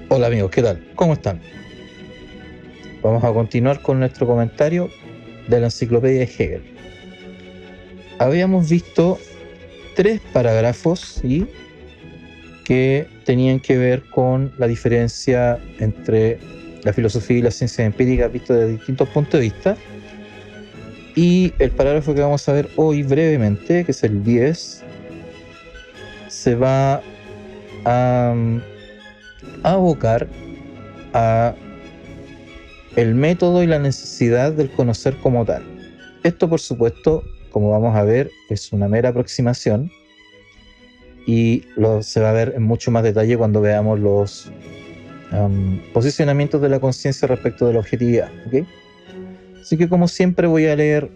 Hola amigos, ¿qué tal? ¿Cómo están? Vamos a continuar con nuestro comentario de la enciclopedia de Hegel. Habíamos visto 3 parágrafos, ¿sí?, que tenían que ver con la diferencia entre la filosofía y la ciencia empírica visto desde distintos puntos de vista. Y el parágrafo que vamos a ver hoy brevemente, que es el 10, se va a abocar a el método y la necesidad del conocer como tal. Esto, por supuesto, como vamos a ver, es una mera aproximación y se va a ver en mucho más detalle cuando veamos los posicionamientos de la conciencia respecto de la objetividad, ¿okay? Así que, como siempre, voy a leer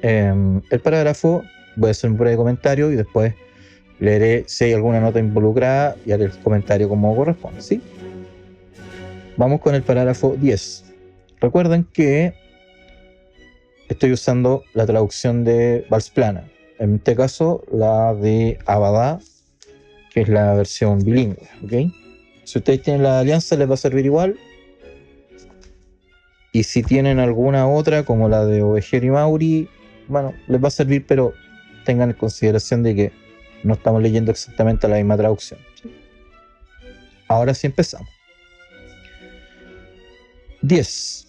el parágrafo, voy a hacer un breve comentario y después leeré si hay alguna nota involucrada y haré el comentario como corresponde, ¿sí? Vamos con el parágrafo 10. Recuerden que estoy usando la traducción de Valsplana, en este caso la de Abadá, que es la versión bilingüe, ¿ok? Si ustedes tienen la alianza les va a servir igual, y si tienen alguna otra como la de Ovejero y Mauri, bueno, les va a servir, pero tengan en consideración de que no estamos leyendo exactamente la misma traducción, ¿sí? Ahora sí empezamos. 10.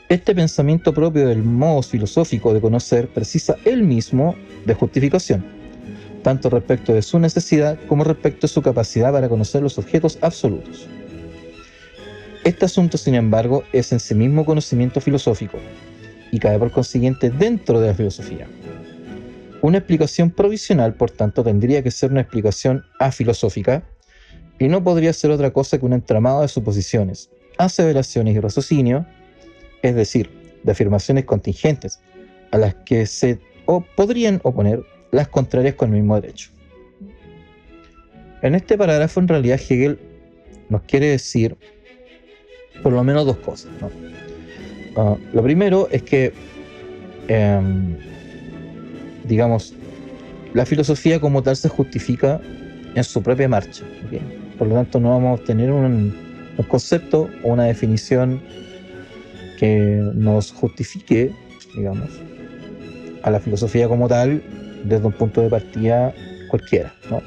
Este pensamiento propio del modo filosófico de conocer precisa él mismo de justificación, tanto respecto de su necesidad como respecto de su capacidad para conocer los objetos absolutos. Este asunto, sin embargo, es en sí mismo conocimiento filosófico y cae por consiguiente dentro de la filosofía. Una explicación provisional, por tanto, tendría que ser una explicación afilosófica y no podría ser otra cosa que un entramado de suposiciones, aseveraciones y raciocinio, es decir, de afirmaciones contingentes, a las que se podrían oponer las contrarias con el mismo derecho. En este parágrafo, en realidad, Hegel nos quiere decir por lo menos 2 cosas, ¿no? Lo primero es que, digamos, la filosofía como tal se justifica en su propia marcha, ¿okay? Por lo tanto, no vamos a obtener un concepto o una definición que nos justifique, digamos, a la filosofía como tal desde un punto de partida cualquiera, ¿no?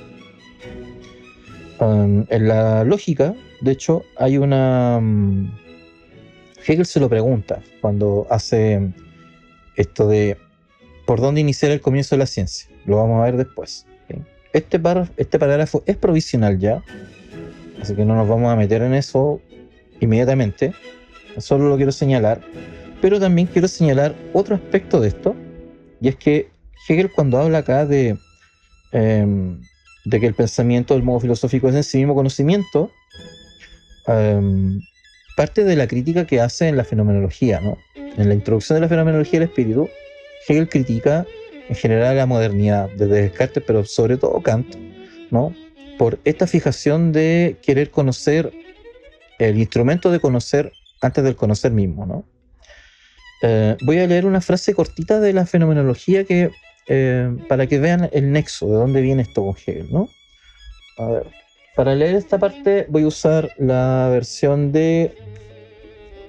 En la lógica, de hecho, hay una... Hegel se lo pregunta cuando hace esto de por dónde iniciar el comienzo de la ciencia. Lo vamos a ver después, ¿okay? Este parágrafo es provisional ya, así que no nos vamos a meter en eso inmediatamente. Solo lo quiero señalar, pero también quiero señalar otro aspecto de esto, y es que Hegel, cuando habla acá de que el pensamiento del modo filosófico es en sí mismo conocimiento, parte de la crítica que hace en la fenomenología, ¿no? En la introducción de la fenomenología del espíritu, Hegel critica en general la modernidad, desde Descartes, pero sobre todo Kant, ¿no? Por esta fijación de querer conocer el instrumento de conocer antes del conocer mismo, ¿no? Voy a leer una frase cortita de la fenomenología que, para que vean el nexo, de dónde viene esto con Hegel, ¿no? A ver, para leer esta parte voy a usar la versión de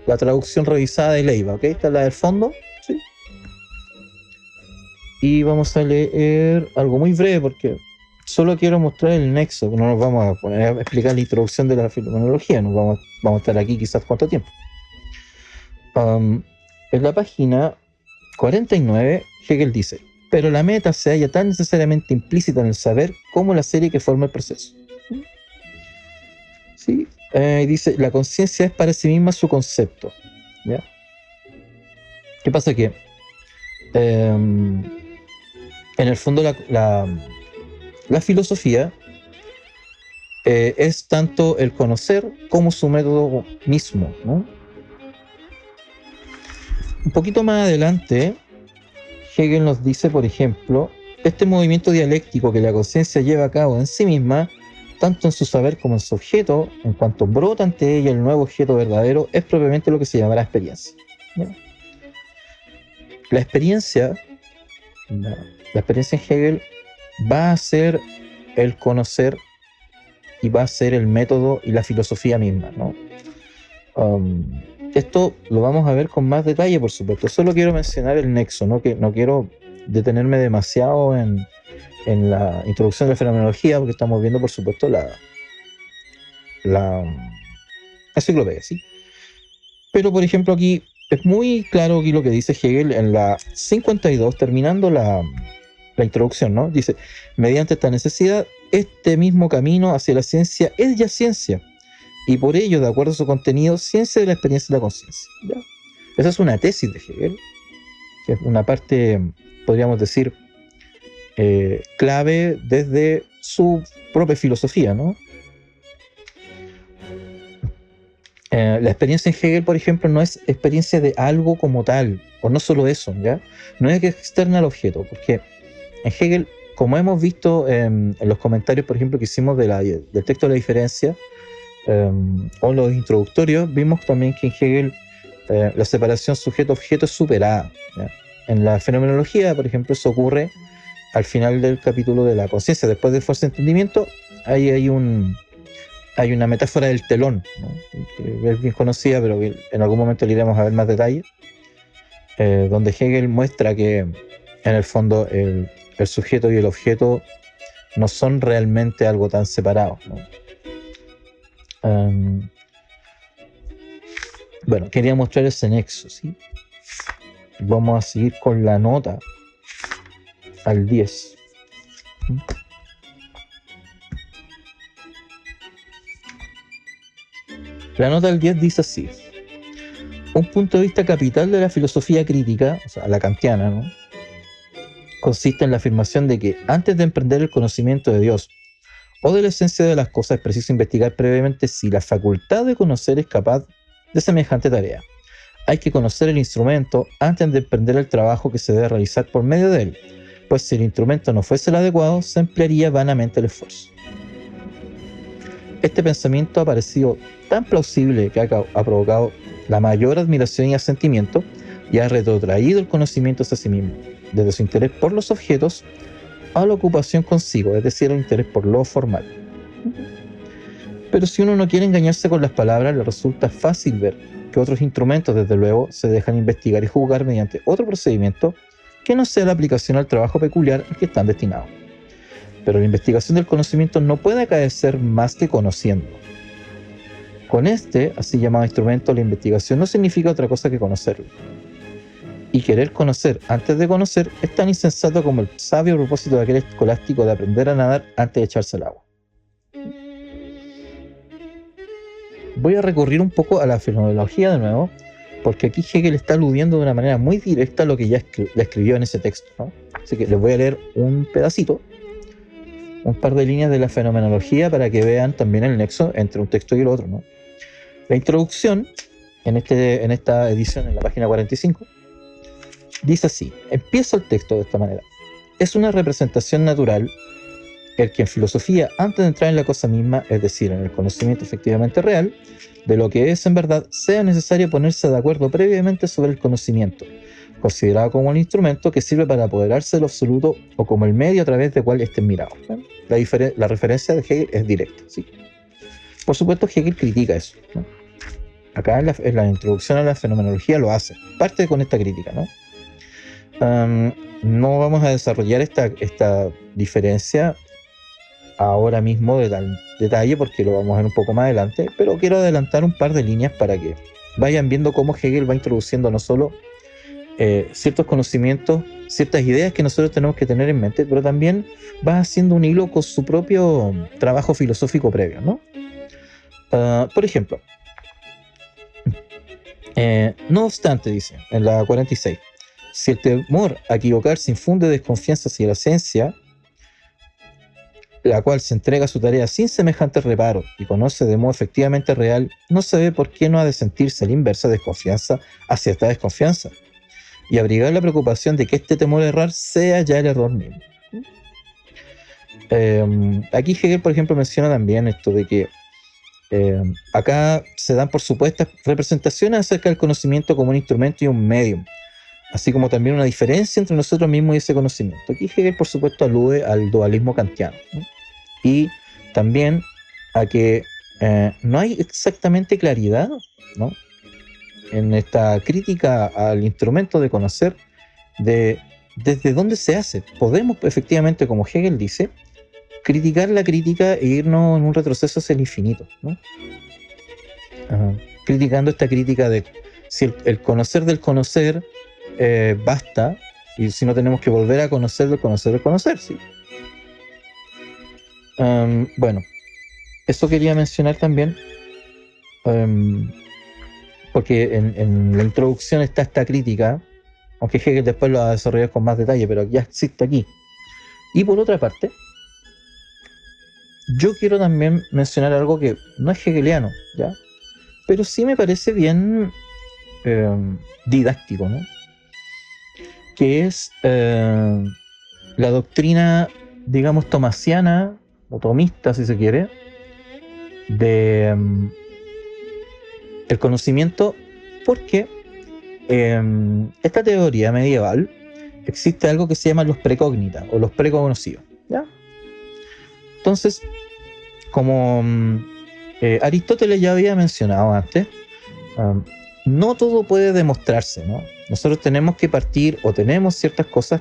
la traducción revisada de Leiva, ¿ok? Esta es la del fondo, ¿sí? Y vamos a leer algo muy breve porque solo quiero mostrar el nexo, no nos vamos a poner a explicar la introducción de la fenomenología, vamos a estar aquí quizás cuánto tiempo. En la página 49, Hegel dice: pero la meta se halla tan necesariamente implícita en el saber como la serie que forma el proceso. ¿Sí? Dice, la conciencia es para sí misma su concepto, ¿ya? ¿Qué pasa? Que en el fondo la filosofía es tanto el conocer como su método mismo, ¿no? Un poquito más adelante, Hegel nos dice, por ejemplo, este movimiento dialéctico que la conciencia lleva a cabo en sí misma, tanto en su saber como en su objeto, en cuanto brota ante ella el nuevo objeto verdadero, es propiamente lo que se llamará experiencia, ¿ya? La experiencia en Hegel va a ser el conocer y va a ser el método y la filosofía misma, ¿no? Esto lo vamos a ver con más detalle, por supuesto. Solo quiero mencionar el nexo, ¿no? Que no quiero detenerme demasiado en la introducción de la fenomenología, porque estamos viendo, por supuesto, la enciclopedia, ¿sí? Pero, por ejemplo, aquí es muy claro aquí lo que dice Hegel en la 52, terminando la introducción, ¿no? Dice, mediante esta necesidad, este mismo camino hacia la ciencia es ya ciencia, y por ello, de acuerdo a su contenido, ciencia de la experiencia de la conciencia. ¿Ya? Esa es una tesis de Hegel, que es una parte, podríamos decir, clave desde su propia filosofía, ¿no? La experiencia en Hegel, por ejemplo, no es experiencia de algo como tal, o no solo eso, ¿ya? No es que es externa al objeto, porque en Hegel, como hemos visto en los comentarios, por ejemplo, que hicimos del texto de la diferencia, o los introductorios, vimos también que en Hegel la separación sujeto-objeto es superada, ¿ya? En la fenomenología, por ejemplo, eso ocurre al final del capítulo de la conciencia. Después de fuerza de entendimiento, ahí hay una metáfora del telón, ¿no? Que es bien conocida, pero que en algún momento le iremos a ver más detalles, donde Hegel muestra que en el fondo el sujeto y el objeto no son realmente algo tan separado, ¿no? Bueno, quería mostrar ese nexo, ¿sí? Vamos a seguir con la nota al 10. La nota al 10 dice así: un punto de vista capital de la filosofía crítica, o sea, la kantiana, ¿no?, consiste en la afirmación de que antes de emprender el conocimiento de Dios o de la esencia de las cosas es preciso investigar previamente si la facultad de conocer es capaz de semejante tarea. Hay que conocer el instrumento antes de emprender el trabajo que se debe realizar por medio de él, pues si el instrumento no fuese el adecuado, se emplearía vanamente el esfuerzo. Este pensamiento ha parecido tan plausible que ha provocado la mayor admiración y asentimiento y ha retrotraído el conocimiento hacia sí mismo, desde su interés por los objetos a la ocupación consigo, es decir, el interés por lo formal. Pero si uno no quiere engañarse con las palabras, le resulta fácil ver que otros instrumentos, desde luego, se dejan investigar y juzgar mediante otro procedimiento que no sea la aplicación al trabajo peculiar al que están destinados. Pero la investigación del conocimiento no puede acaecer más que conociendo. Con este, así llamado instrumento, la investigación no significa otra cosa que conocerlo. Y querer conocer antes de conocer es tan insensato como el sabio propósito de aquel escolástico de aprender a nadar antes de echarse al agua. Voy a recurrir un poco a la fenomenología de nuevo, porque aquí Hegel está aludiendo de una manera muy directa a lo que ya escribió en ese texto, ¿no? Así que les voy a leer un pedacito, un par de líneas de la fenomenología para que vean también el nexo entre un texto y el otro, ¿no? La introducción, en esta edición, en la página 45, dice así: empieza el texto de esta manera. Es una representación natural el que en filosofía, antes de entrar en la cosa misma, es decir, en el conocimiento efectivamente real, de lo que es en verdad, sea necesario ponerse de acuerdo previamente sobre el conocimiento, considerado como un instrumento que sirve para apoderarse del absoluto o como el medio a través del cual esté mirado. La referencia de Hegel es directa, ¿sí? Por supuesto, Hegel critica eso, ¿no? Acá en la introducción a la fenomenología lo hace, parte con esta crítica, ¿no? No vamos a desarrollar esta diferencia ahora mismo de tal detalle porque lo vamos a ver un poco más adelante, pero quiero adelantar un par de líneas para que vayan viendo cómo Hegel va introduciendo no solo ciertos conocimientos, ciertas ideas que nosotros tenemos que tener en mente, pero también va haciendo un hilo con su propio trabajo filosófico previo, ¿no? Por ejemplo, no obstante, dice en la 46, si el temor a equivocarse infunde desconfianza hacia la ciencia, la cual se entrega a su tarea sin semejante reparo y conoce de modo efectivamente real, no se ve por qué no ha de sentirse a la inversa desconfianza hacia esta desconfianza y abrigar la preocupación de que este temor a errar sea ya el error mismo. Aquí Hegel, por ejemplo, menciona también esto de que acá se dan por supuestas representaciones acerca del conocimiento como un instrumento y un medium, así como también una diferencia entre nosotros mismos y ese conocimiento. Aquí Hegel, por supuesto, alude al dualismo kantiano, ¿no? Y también a que no hay exactamente claridad, ¿no?, en esta crítica al instrumento de conocer, de desde dónde se hace. Podemos efectivamente, como Hegel dice, criticar la crítica e irnos en un retroceso hacia el infinito, ¿no? Criticando esta crítica de si el conocer del conocer basta, y si no tenemos que volver a conocer del conocer del conocer, ¿sí? Bueno, eso quería mencionar también, porque en la introducción está esta crítica, aunque Hegel después lo va a desarrollar con más detalle, pero ya existe aquí. Y por otra parte, yo quiero también mencionar algo que no es hegeliano, ¿ya?, pero sí me parece bien didáctico, ¿no?, que es la doctrina, digamos, tomasiana, o tomista, si se quiere, de el conocimiento, porque esta teoría medieval existe algo que se llama los precógnita, o los preconocidos, ¿ya? Entonces, como Aristóteles ya había mencionado antes, no todo puede demostrarse, ¿no? Nosotros tenemos que partir, o tenemos ciertas cosas,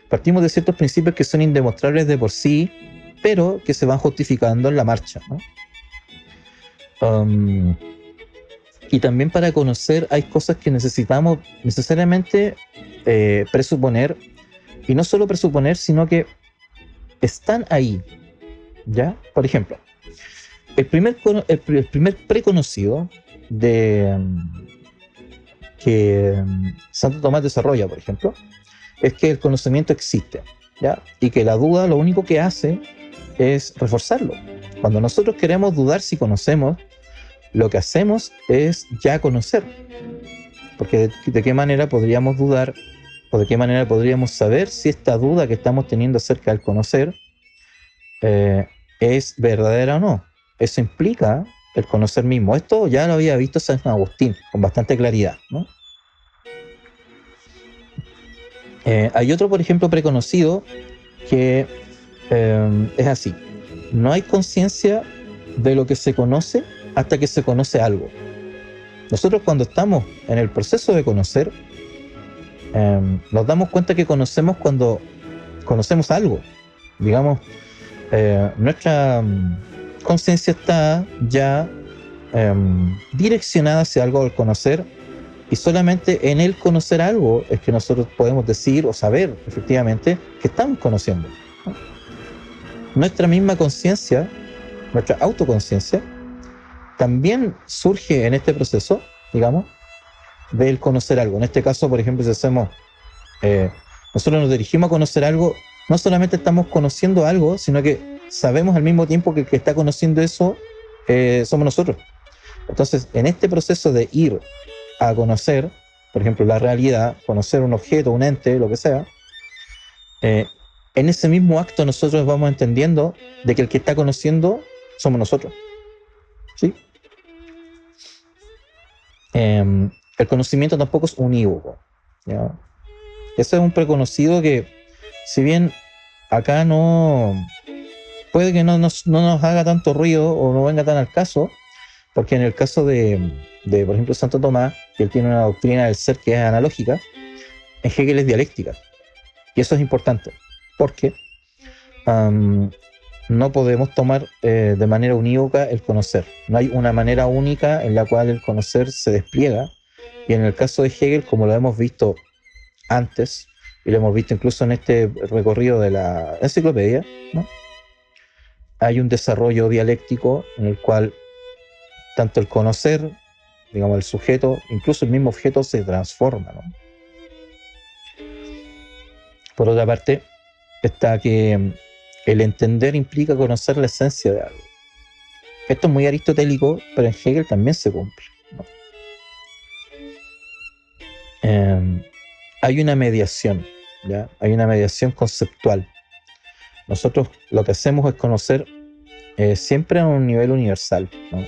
partimos de ciertos principios que son indemostrables de por sí, pero que se van justificando en la marcha, ¿no? Y también para conocer hay cosas que necesitamos necesariamente presuponer, y no solo presuponer, sino que están ahí, ¿ya? Por ejemplo, el primer preconocido de que Santo Tomás desarrolla, por ejemplo, es que el conocimiento existe, ¿ya? Y que la duda lo único que hace es reforzarlo. Cuando nosotros queremos dudar si conocemos, lo que hacemos es ya conocer. Porque de qué manera podríamos dudar, o de qué manera podríamos saber si esta duda que estamos teniendo acerca del conocer es verdadera o no. Eso implica el conocer mismo. Esto ya lo había visto San Agustín con bastante claridad, ¿no? Hay otro, por ejemplo, preconocido que es así: no hay conciencia de lo que se conoce hasta que se conoce algo. Nosotros, cuando estamos en el proceso de conocer, nos damos cuenta que conocemos cuando conocemos algo. Digamos, nuestra conciencia está ya direccionada hacia algo al conocer, y solamente en el conocer algo es que nosotros podemos decir o saber efectivamente que estamos conociendo, ¿no? Nuestra misma conciencia, nuestra autoconciencia, también surge en este proceso, digamos, del conocer algo. En este caso, por ejemplo, si hacemos, nosotros nos dirigimos a conocer algo, no solamente estamos conociendo algo, sino que sabemos al mismo tiempo que el que está conociendo eso somos nosotros. Entonces, en este proceso de ir a conocer, por ejemplo, la realidad, conocer un objeto, un ente, lo que sea, en ese mismo acto nosotros vamos entendiendo de que el que está conociendo somos nosotros, ¿sí? El conocimiento tampoco es unívoco, ¿ya? Ese es un preconocido que, si bien acá no puede que no nos haga tanto ruido o no venga tan al caso, porque en el caso de por ejemplo, Santo Tomás, que él tiene una doctrina del ser que es analógica, en Hegel es dialéctica. Y eso es importante, porque no podemos tomar de manera unívoca el conocer. No hay una manera única en la cual el conocer se despliega. Y en el caso de Hegel, como lo hemos visto antes, y lo hemos visto incluso en este recorrido de la enciclopedia, ¿no?, hay un desarrollo dialéctico en el cual tanto el conocer, digamos, el sujeto, incluso el mismo objeto se transforma, ¿no? Por otra parte, está que el entender implica conocer la esencia de algo. Esto es muy aristotélico, pero en Hegel también se cumple, ¿no? Hay una mediación, ¿ya? Hay una mediación conceptual. Nosotros lo que hacemos es conocer siempre a un nivel universal, ¿no?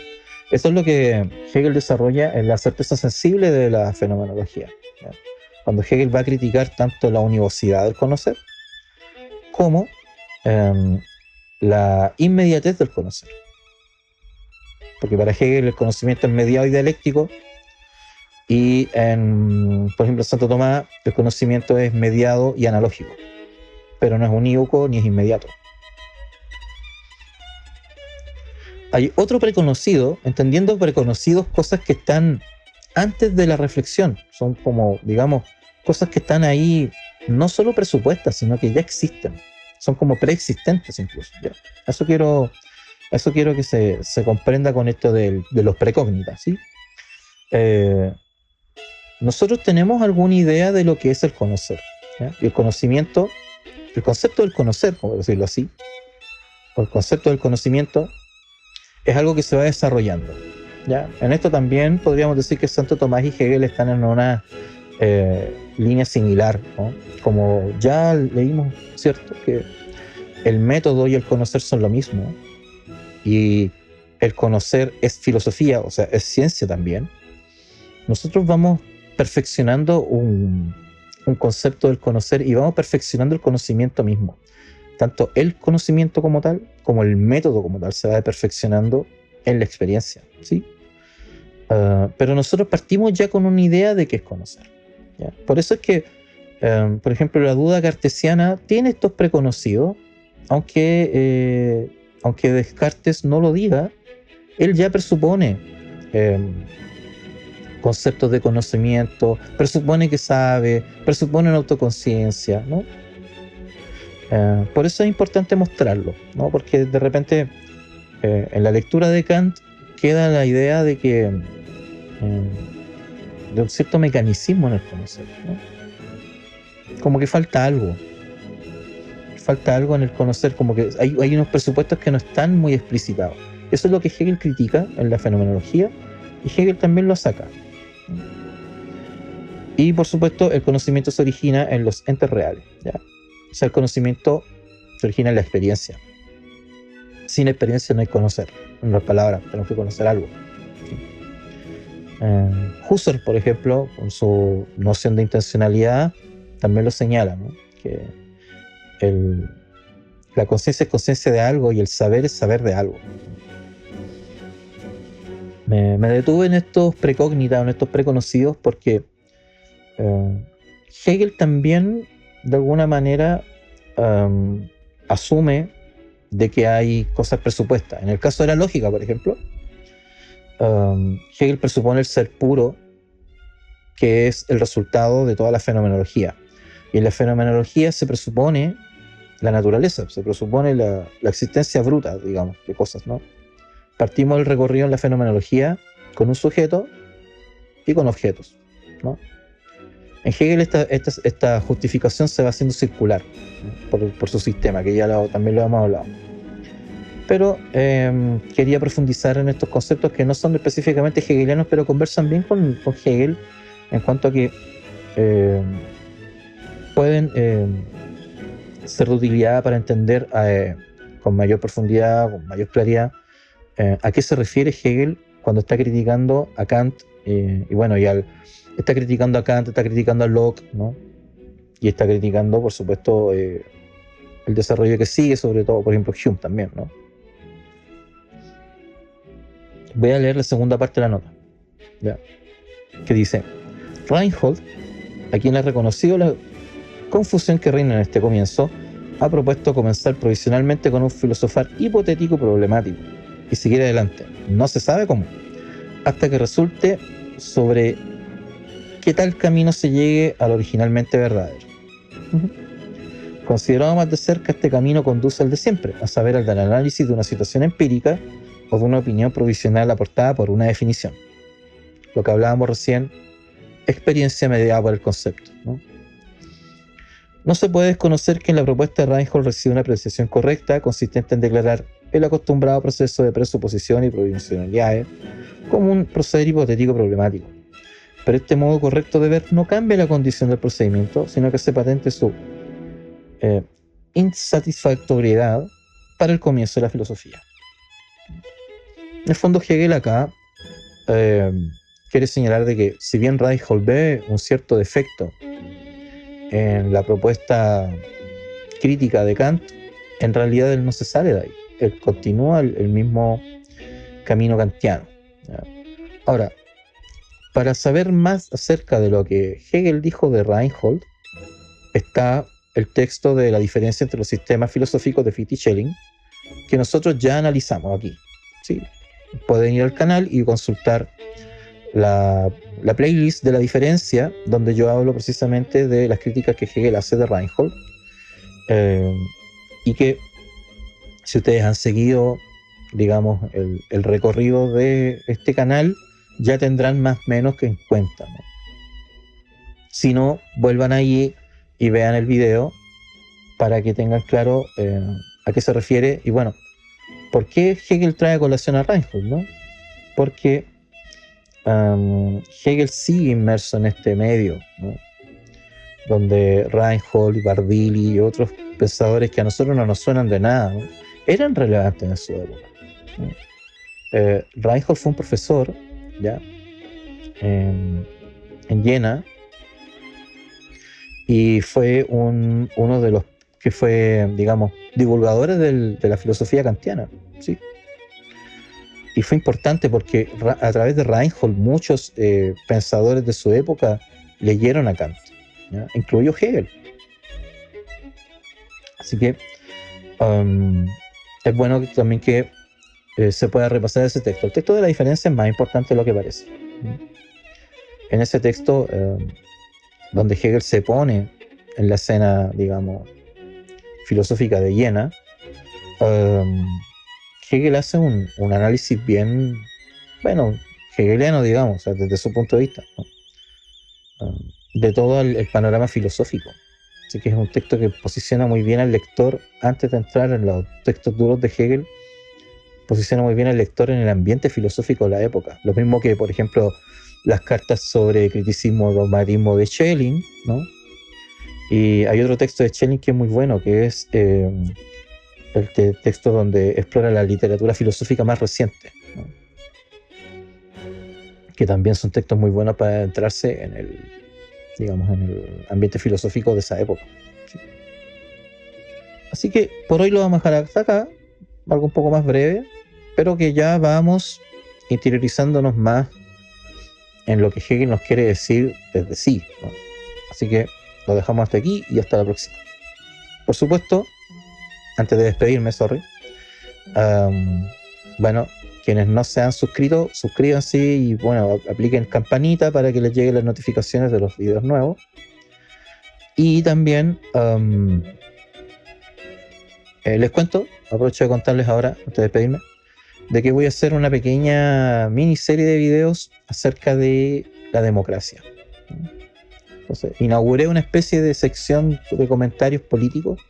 Eso es lo que Hegel desarrolla en la certeza sensible de la fenomenología, ¿ya? Cuando Hegel va a criticar tanto la univocidad del conocer como la inmediatez del conocer. porque para Hegel el conocimiento es mediado y dialéctico, y por ejemplo en Santo Tomás el conocimiento es mediado y analógico, pero no es unívoco ni es inmediato. Hay otro preconocido, entendiendo preconocidos cosas que están antes de la reflexión, son como, digamos, cosas que están ahí no solo presupuestas, sino que ya existen, son como preexistentes incluso. ¿Ya? Eso quiero que se comprenda con esto de los precognitas, ¿sí? Nosotros tenemos alguna idea de lo que es el conocer, ¿ya? Y el conocimiento, el concepto del conocer, por decirlo así, o el concepto del conocimiento es algo que se va desarrollando, ¿ya? En esto también podríamos decir que Santo Tomás y Hegel están en una línea similar, ¿no? Como ya leímos, ¿cierto? Que el método y el conocer son lo mismo, y el conocer es filosofía, o sea, es ciencia también. Nosotros vamos perfeccionando un concepto del conocer y vamos perfeccionando el conocimiento mismo. Tanto el conocimiento como tal, como el método como tal, se va perfeccionando en la experiencia, ¿sí? Pero nosotros partimos ya con una idea de qué es conocer, ¿ya? Por eso es que, por ejemplo, la duda cartesiana tiene estos preconocidos, aunque Descartes no lo diga, él ya presupone conceptos de conocimiento, presupone que sabe, presupone una autoconciencia, ¿no? Por eso es importante mostrarlo, ¿no? Porque de repente en la lectura de Kant queda la idea de que de un cierto mecanicismo en el conocer, ¿no? Como que falta algo en el conocer, como que hay unos presupuestos que no están muy explicitados. Eso es lo que Hegel critica en la fenomenología, y Hegel también lo saca. Y por supuesto el conocimiento se origina en los entes reales, ¿ya? O sea, el conocimiento se origina en la experiencia. Sin experiencia no hay conocer. En otras palabras, tenemos que conocer algo, ¿sí? Husserl, por ejemplo, con su noción de intencionalidad, también lo señala, ¿no? Que la conciencia es conciencia de algo y el saber es saber de algo. Me detuve en estos precognitas, en estos preconocidos, porque Hegel también, de alguna manera, asume de que hay cosas presupuestas. En el caso de la lógica, por ejemplo, Hegel presupone el ser puro, que es el resultado de toda la fenomenología. Y en la fenomenología se presupone la naturaleza, se presupone la existencia bruta, digamos, de cosas, ¿no? Partimos del recorrido en la fenomenología con un sujeto y con objetos, ¿no? En Hegel esta justificación se va haciendo circular, ¿no? por su sistema, que ya también lo hemos hablado. Pero quería profundizar en estos conceptos que no son específicamente hegelianos, pero conversan bien con Hegel en cuanto a que pueden ser de utilidad para entender con mayor profundidad, con mayor claridad, a qué se refiere Hegel cuando está criticando a Kant, está criticando a Kant, está criticando a Locke, ¿no? Y está criticando, por supuesto, el desarrollo que sigue, sobre todo, por ejemplo, Hume también, ¿no? Voy a leer la segunda parte de la nota, ¿ya? Que dice: Reinhold, a quien ha reconocido la confusión que reina en este comienzo, ha propuesto comenzar provisionalmente con un filosofar hipotético problemático y seguir adelante, no se sabe cómo, hasta que resulte sobre qué tal camino se llegue al originalmente verdadero. Considerado más de cerca, este camino conduce al de siempre, a saber, al del análisis de una situación empírica o de una opinión provisional aportada por una definición. Lo que hablábamos recién, experiencia mediada por el concepto, ¿no? No se puede desconocer que en la propuesta de Reinhold recibe una apreciación correcta, consistente en declarar el acostumbrado proceso de presuposición y provisionalidades como un proceder hipotético problemático. Pero este modo correcto de ver no cambia la condición del procedimiento, sino que hace patente su insatisfactoriedad para el comienzo de la filosofía. En el fondo, Hegel acá quiere señalar de que si bien Reinhold ve un cierto defecto en la propuesta crítica de Kant, en realidad él no se sale de ahí. Él continúa el mismo camino kantiano, ¿ya? Ahora, para saber más acerca de lo que Hegel dijo de Reinhold, está el texto de la diferencia entre los sistemas filosóficos de Fichte y Schelling, que nosotros ya analizamos aquí, ¿sí? Pueden ir al canal y consultar la playlist de la diferencia, donde yo hablo precisamente de las críticas que Hegel hace de Reinhold, y que si ustedes han seguido, digamos, el recorrido de este canal, ya tendrán más o menos que en cuenta, ¿no? Si no, vuelvan ahí y vean el video para que tengan claro a qué se refiere. Y bueno, ¿por qué Hegel trae a colación a Reinhold, no? Porque Hegel sigue inmerso en este medio, ¿no? Donde Reinhold, Bardili y otros pensadores que a nosotros no nos suenan de nada, ¿no? Eran relevantes en su época, ¿no? Reinhold fue un profesor, ¿ya? En Jena, y fue uno de los que fue, digamos, divulgadores de la filosofía kantiana, ¿sí? Y fue importante porque a través de Reinhold muchos pensadores de su época leyeron a Kant, ¿ya? Incluido Hegel. Así que es bueno también que se pueda repasar ese texto. El texto de la diferencia es más importante de lo que parece. En ese texto, donde Hegel se pone en la escena, digamos, filosófica de Jena, Hegel hace un análisis bien, bueno, hegeliano, digamos, o sea, desde su punto de vista, ¿no? De todo el panorama filosófico. Así que es un texto que posiciona muy bien al lector antes de entrar en los textos duros de Hegel. Posiciona muy bien al lector en el ambiente filosófico de la época. Lo mismo que, por ejemplo, las cartas sobre criticismo y dogmatismo de Schelling, ¿no? Y hay otro texto de Schelling que es muy bueno, que es el texto donde explora la literatura filosófica más reciente, ¿no? Que también son textos muy buenos para entrarse en el, digamos, en el ambiente filosófico de esa época, ¿sí? Así que por hoy lo vamos a dejar hasta acá, algo un poco más breve, pero que ya vamos interiorizándonos más en lo que Hegel nos quiere decir desde sí, ¿no? Así que lo dejamos hasta aquí y hasta la próxima. Por supuesto, antes de despedirme, bueno, quienes no se han suscrito, suscríbanse y bueno, apliquen campanita para que les lleguen las notificaciones de los videos nuevos. Y también les cuento, aprovecho de contarles ahora, antes de despedirme, de que voy a hacer una pequeña miniserie de videos acerca de la democracia. Entonces, inauguré una especie de sección de comentarios políticos,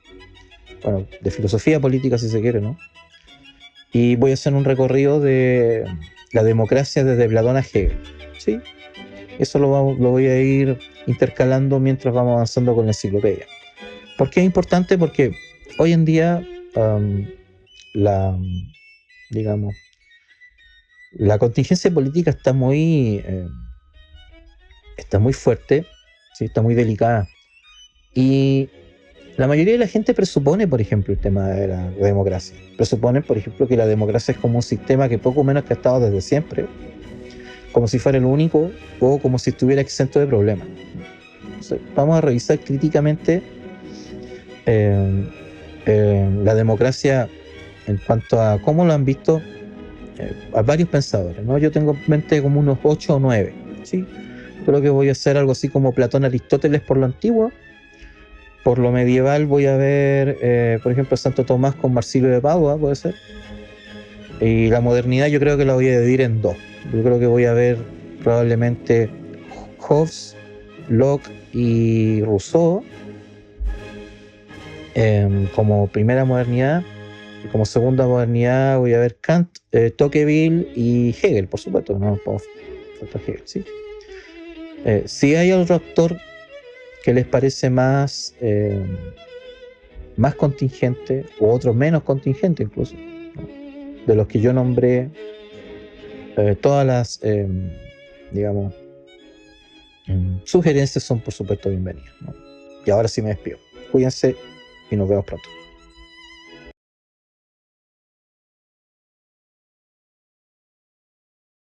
bueno, de filosofía política si se quiere, ¿no? Y voy a hacer un recorrido de la democracia desde Platón a Hegel, ¿sí? Eso lo voy a ir intercalando mientras vamos avanzando con la enciclopedia. ¿Por qué es importante? Porque hoy en día digamos, la contingencia política está muy fuerte, ¿sí? Está muy delicada. Y la mayoría de la gente presupone, por ejemplo, el tema de la democracia. Presupone, por ejemplo, que la democracia es como un sistema que poco menos que ha estado desde siempre, como si fuera el único o como si estuviera exento de problemas. Entonces, vamos a revisar críticamente la democracia en cuanto a cómo lo han visto a varios pensadores, ¿no? Yo tengo en mente como unos 8 o 9, ¿sí? Creo que voy a hacer algo así como Platón, Aristóteles por lo antiguo. Por lo medieval voy a ver, por ejemplo, Santo Tomás con Marsilio de Padua, puede ser. Y la modernidad yo creo que la voy a dividir en dos. Yo creo que voy a ver probablemente Hobbes, Locke y Rousseau como primera modernidad. Y como segunda modernidad voy a ver Kant, Tocqueville y Hegel, por supuesto. No puedo faltar Hegel, ¿sí? Si hay otro autor que les parece más contingente, o otro menos contingente incluso, ¿no? De los que yo nombré, todas las, digamos, sugerencias son por supuesto bienvenidas, ¿no? Y ahora sí me despido. Cuídense y nos vemos pronto.